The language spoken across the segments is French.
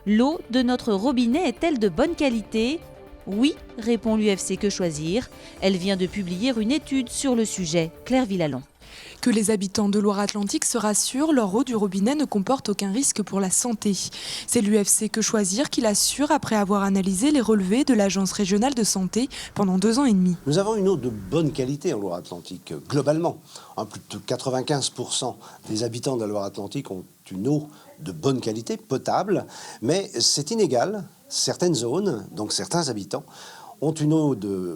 L'eau de notre robinet est-elle de bonne qualité ? Oui, répond l'UFC Que Choisir. Elle vient de publier une étude sur le sujet. Claire Villalon. Que les habitants de Loire-Atlantique se rassurent, leur eau du robinet ne comporte aucun risque pour la santé. C'est l'UFC Que Choisir qui l'assure après avoir analysé les relevés de l'Agence régionale de santé pendant 2 ans et demi. Nous avons une eau de bonne qualité en Loire-Atlantique, globalement. Plus de 95% des habitants de la Loire-Atlantique ont une eau de bonne qualité, potable, mais c'est inégal. Certaines zones, donc certains habitants, ont une eau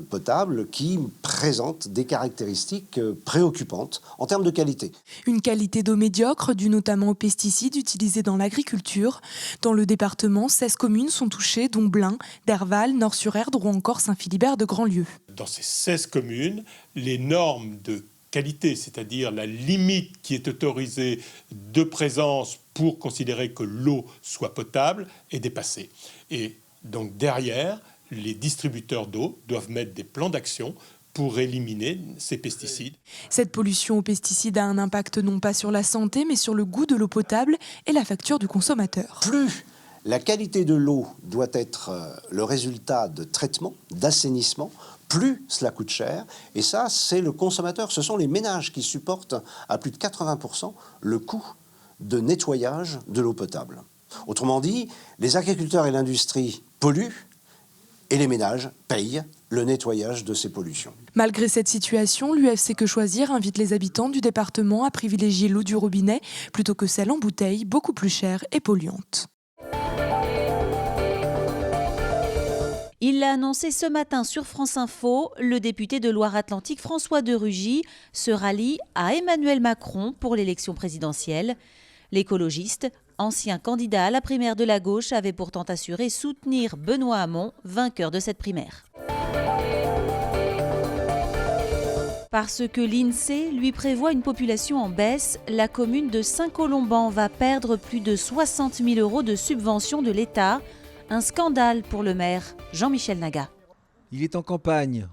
potable qui présente des caractéristiques préoccupantes en termes de qualité. Une qualité d'eau médiocre due notamment aux pesticides utilisés dans l'agriculture. Dans le département, 16 communes sont touchées, dont Blain, Derval, Nort-sur-Erdre ou encore Saint-Philibert de Grandlieu. Dans ces 16 communes, les normes de qualité, c'est-à-dire la limite qui est autorisée de présence pour considérer que l'eau soit potable, est dépassée. Et donc derrière, les distributeurs d'eau doivent mettre des plans d'action pour éliminer ces pesticides. Cette pollution aux pesticides a un impact non pas sur la santé, mais sur le goût de l'eau potable et la facture du consommateur. Plus la qualité de l'eau doit être le résultat de traitement, d'assainissement, plus cela coûte cher. Et ça, c'est le consommateur. Ce sont les ménages qui supportent à plus de 80% le coût de nettoyage de l'eau potable. Autrement dit, les agriculteurs et l'industrie polluent, et les ménages payent le nettoyage de ces pollutions. Malgré cette situation, l'UFC Que Choisir invite les habitants du département à privilégier l'eau du robinet plutôt que celle en bouteille, beaucoup plus chère et polluante. Il l'a annoncé ce matin sur France Info, le député de Loire-Atlantique François de Rugy se rallie à Emmanuel Macron pour l'élection présidentielle. L'écologiste, ancien candidat à la primaire de la gauche, avait pourtant assuré soutenir Benoît Hamon, vainqueur de cette primaire. Parce que l'INSEE lui prévoit une population en baisse, la commune de Saint-Colomban va perdre plus de 60 000 € de subventions de l'État. Un scandale pour le maire, Jean-Michel Naga. Il est en campagne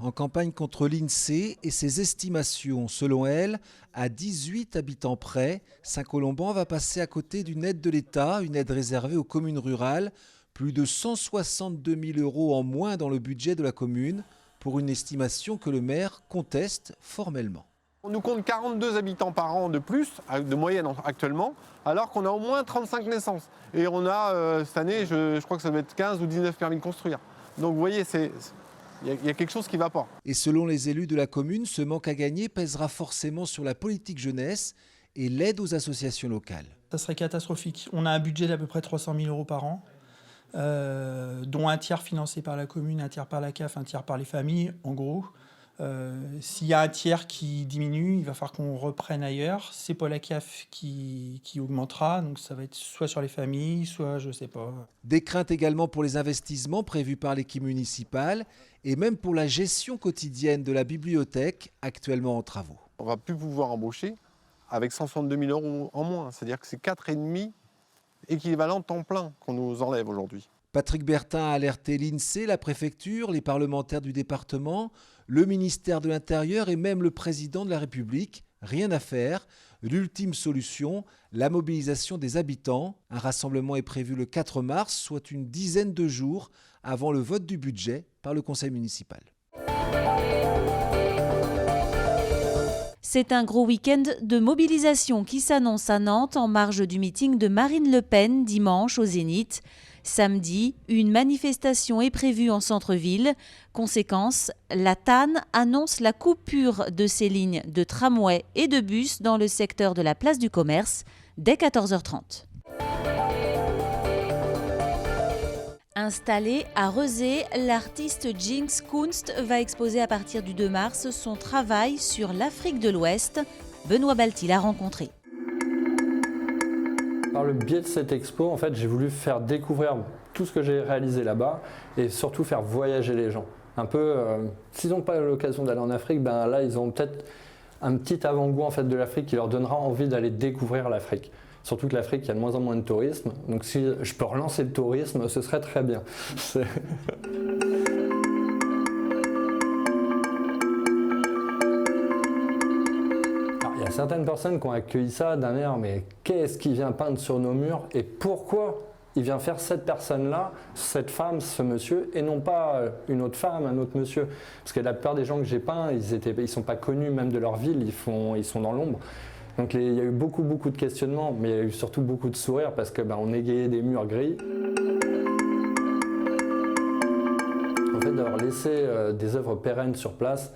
contre l'INSEE et ses estimations. Selon elle, à 18 habitants près, Saint-Colomban va passer à côté d'une aide de l'État, une aide réservée aux communes rurales, plus de 162 000 € en moins dans le budget de la commune, pour une estimation que le maire conteste formellement. On nous compte 42 habitants par an de plus, de moyenne actuellement, alors qu'on a au moins 35 naissances. Et on a, cette année, je crois que ça va être 15 ou 19 permis de construire. Donc vous voyez, il y a quelque chose qui ne va pas. Et selon les élus de la commune, ce manque à gagner pèsera forcément sur la politique jeunesse et l'aide aux associations locales. Ça serait catastrophique. On a un budget d'à peu près 300 000 € par an, dont un tiers financé par la commune, un tiers par la CAF, un tiers par les familles, en gros. S'il y a un tiers qui diminue, il va falloir qu'on reprenne ailleurs. C'est pas la CAF qui augmentera, donc ça va être soit sur les familles, soit je sais pas. Des craintes également pour les investissements prévus par l'équipe municipale et même pour la gestion quotidienne de la bibliothèque actuellement en travaux. On va plus pouvoir embaucher avec 162 000 € en moins. C'est-à-dire que c'est 4,5 équivalents temps plein qu'on nous enlève aujourd'hui. Patrick Bertin a alerté l'INSEE, la préfecture, les parlementaires du département, le ministère de l'Intérieur et même le président de la République. Rien à faire. L'ultime solution, la mobilisation des habitants. Un rassemblement est prévu le 4 mars, soit une dizaine de jours avant le vote du budget par le conseil municipal. C'est un gros week-end de mobilisation qui s'annonce à Nantes en marge du meeting de Marine Le Pen dimanche au Zénith. Samedi, une manifestation est prévue en centre-ville. Conséquence, la TAN annonce la coupure de ses lignes de tramway et de bus dans le secteur de la place du Commerce dès 14h30. Installé à Rezé, l'artiste Jinx Kunst va exposer à partir du 2 mars son travail sur l'Afrique de l'Ouest. Benoît Balti l'a rencontré. Par le biais de cette expo, en fait, j'ai voulu faire découvrir tout ce que j'ai réalisé là-bas et surtout faire voyager les gens. Un peu, s'ils n'ont pas l'occasion d'aller en Afrique, ben là, ils ont peut-être un petit avant-goût en fait, de l'Afrique qui leur donnera envie d'aller découvrir l'Afrique. Surtout que l'Afrique, il y a de moins en moins de tourisme. Donc si je peux relancer le tourisme, ce serait très bien. Il y a certaines personnes qui ont accueilli ça d'un air, mais qu'est-ce qui vient peindre sur nos murs et pourquoi il vient faire cette personne-là, cette femme, ce monsieur, et non pas une autre femme, un autre monsieur. Parce que la plupart des gens que j'ai peints, ils ne sont pas connus même de leur ville, ils sont dans l'ombre. Donc il y a eu beaucoup de questionnements, mais il y a eu surtout beaucoup de sourires parce qu'on égayait des murs gris. En fait, d'avoir laissé des œuvres pérennes sur place,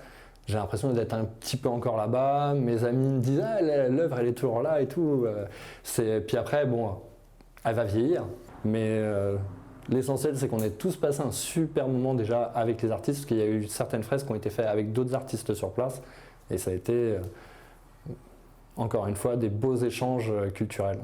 j'ai l'impression d'être un petit peu encore là-bas. Mes amis me disent « Ah, l'œuvre, elle est toujours là et tout ». Puis après, bon, elle va vieillir. Mais l'essentiel, c'est qu'on ait tous passé un super moment déjà avec les artistes, parce qu'il y a eu certaines fresques qui ont été faites avec d'autres artistes sur place. Et ça a été, encore une fois, des beaux échanges culturels.